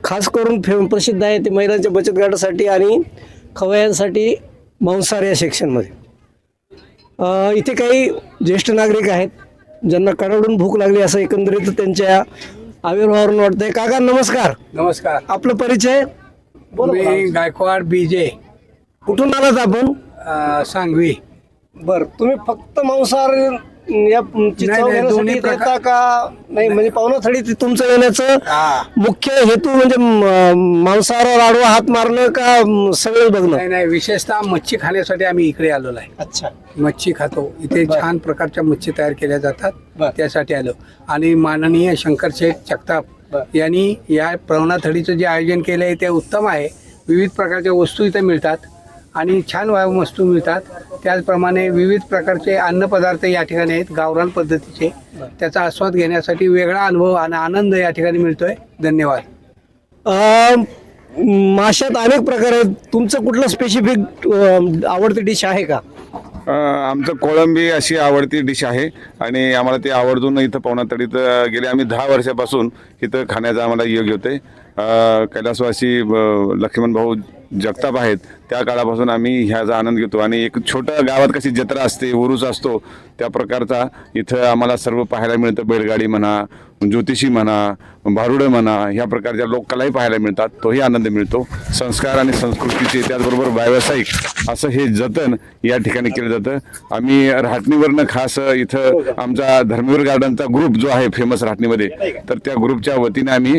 खास करून प्रसिद्ध आहे ते महिलांच्या बचत गटासाठी आणि खवय्यांसाठी मांसाहार या सेक्शनमध्ये. इथे काही ज्येष्ठ नागरिक आहेत ज्यांना कडाडून भूक लागली असं एकंदरीत त्यांच्या आविर्भावावरून वाटतंय. काका नमस्कार. नमस्कार. आपलं परिचय? मी गायकवाड बीजे. कुठून आलात आपण? सांगवी. बर, तुम्ही फक्त मांसाहार या दोन्ही येता का नाही? म्हणजे पाहुणा थडी तुमचं येण्याचं मुख्य हेतू म्हणजे मांसाहारावर आडवा हात मारणं का सगळं बघणं? नाही नाही, विशेषतः मच्छी खाण्यासाठी आम्ही इकडे आलेलो आहे. अच्छा. मच्छी खातो इथे. छान प्रकारच्या मच्छी तयार केल्या जातात, त्यासाठी आलो. आणि माननीय शंकर शेठ जगताप यांनी या प्रवणा थडीचं जे आयोजन केलं आहे ते उत्तम आहे. विविध प्रकारच्या वस्तू इथे मिळतात आणि छान वस्तू मिळतात. त्याचप्रमाणे विविध प्रकारचे अन्नपदार्थ या ठिकाणी आहेत गावरान पद्धतीचे. त्याचा आस्वाद घेण्यासाठी वेगळा अनुभव आणि आनंद या ठिकाणी मिळतोय. धन्यवाद. माशात अनेक प्रकार आहेत. तुमचं कुठलं स्पेसिफिक आवडती डिश आहे का? आमचं कोळंबी अशी आवडती डिश आहे आणि आम्हाला ते आवर्जून इथं पाहुणा तडीत गेले आम्ही 10 वर्षापासून इथं खाण्याचा आम्हाला योग होते. कैलासवासी लक्ष्मण भाऊ जगताप आहेत त्या काळापासून आम्ही ह्याचा आनंद घेतो. आणि एक छोट्या गावात कशी जत्रा असते, उरूस असतो, त्या प्रकारचा इथं आम्हाला सर्व पाहायला मिळतं. बैलगाडी म्हणा, ज्योतिषी म्हणा, भारुडं म्हणा, ह्या प्रकारच्या लोककलाही पाहायला मिळतात. तोही आनंद मिळतो. संस्कार आणि संस्कृतीचे त्याचबरोबर व्यावसायिक असं हे जतन या ठिकाणी केलं जातं. आम्ही राहटणीवरनं खास इथं आमचा धर्मवीर गार्डनचा ग्रुप जो आहे फेमस राहटणीमध्ये, तर त्या ग्रुपच्या वतीने आम्ही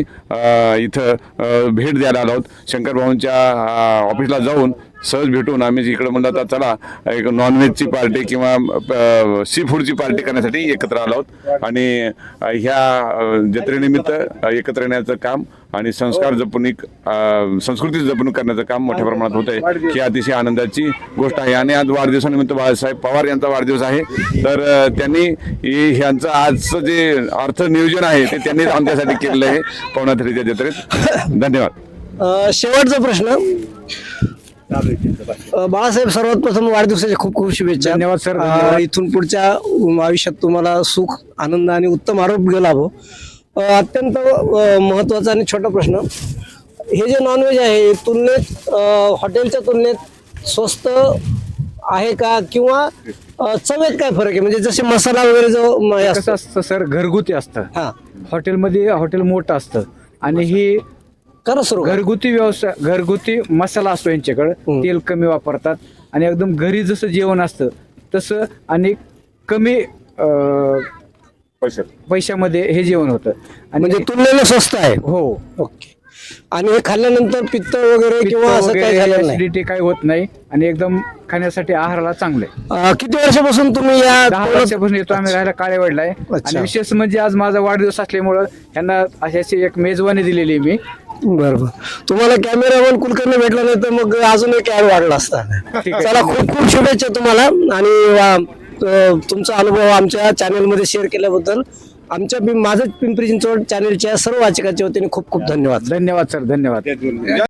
इथं भेट द्यायला आलो आहोत. शंकर भाऊंच्या ऑफिसला जाऊन सहज भेटून आम्ही इकडं म्हणलं तर चला एक नॉनव्हेजची पार्टी किंवा सी फूडची पार्टी करण्यासाठी एकत्र आलो आहोत. आणि ह्या जत्रेनिमित्त एकत्र येण्याचं काम आणि संस्कार जपणूक संस्कृती जपणूक करण्याचं काम मोठ्या प्रमाणात होत आहे. ही अतिशय आनंदाची गोष्ट आहे. आणि आज वाढदिवसानिमित्त बाळासाहेब पवार यांचा वाढदिवस आहे, तर त्यांनी ह्यांचं आजचं जे अर्थ नियोजन आहे ते त्यांनी आमच्यासाठी केलेलं आहे पाहुणा थडीच्या जत्रेत. धन्यवाद. शेवटचा प्रश्न. बाळासाहेब, सर्वात प्रथम वाढदिवसाच्या खूप खूप शुभेच्छा. धन्यवाद सर. इथून पुढच्या आयुष्यात तुम्हाला सुख, आनंद आणि उत्तम आरोग्य लाभो. अत्यंत महत्वाचा आणि छोटा प्रश्न. हे जे नॉनव्हेज आहे तुलनेत हॉटेलच्या तुलनेत स्वस्त आहे का, किंवा चवेत काय फरक आहे? म्हणजे जसे मसाला वगैरे जो कसं असतं सर, घरगुती असतं. हा, हॉटेलमध्ये हॉटेल मोठं असतं आणि ही करा सुरू. घरगुती व्यवसाय, घरगुती मसाला असतो यांच्याकडे. तेल कमी वापरतात आणि एकदम घरी जसं जेवण असतं तसं आणि कमी पैशामध्ये हे जेवण होतं. आणि म्हणजे तुलनेने स्वस्त आहे. हो. ओके. आणि हे खाल्ल्यानंतर पित्त वगैरे किंवा असं काही झालं नाही? ऍसिडिटी काही होत नाही आणि एकदम खाण्यासाठी आहाराला चांगलं आहे. किती वर्षापासून तुम्ही या 10 वर्षापासून येतो आम्ही राहायला काळेवाडीला आहे. आणि विशेष म्हणजे आज माझा वाढदिवस असल्यामुळं यांना अशी एक मेजवानी दिलेली मी. बरोबर. तुम्हाला कॅमेरामॅन कुलकर्णी भेटला नाही तर मग अजून एक ऍड वाढला असता. चला, खूप खूप शुभेच्छा तुम्हाला आणि तुमचा अनुभव आमच्या चॅनलमध्ये शेअर केल्याबद्दल आमच्या माझं पिंपरी चिंचवड चॅनलच्या सर्व वाचकांच्या वतीने खूप खूप धन्यवाद. धन्यवाद सर. धन्यवाद.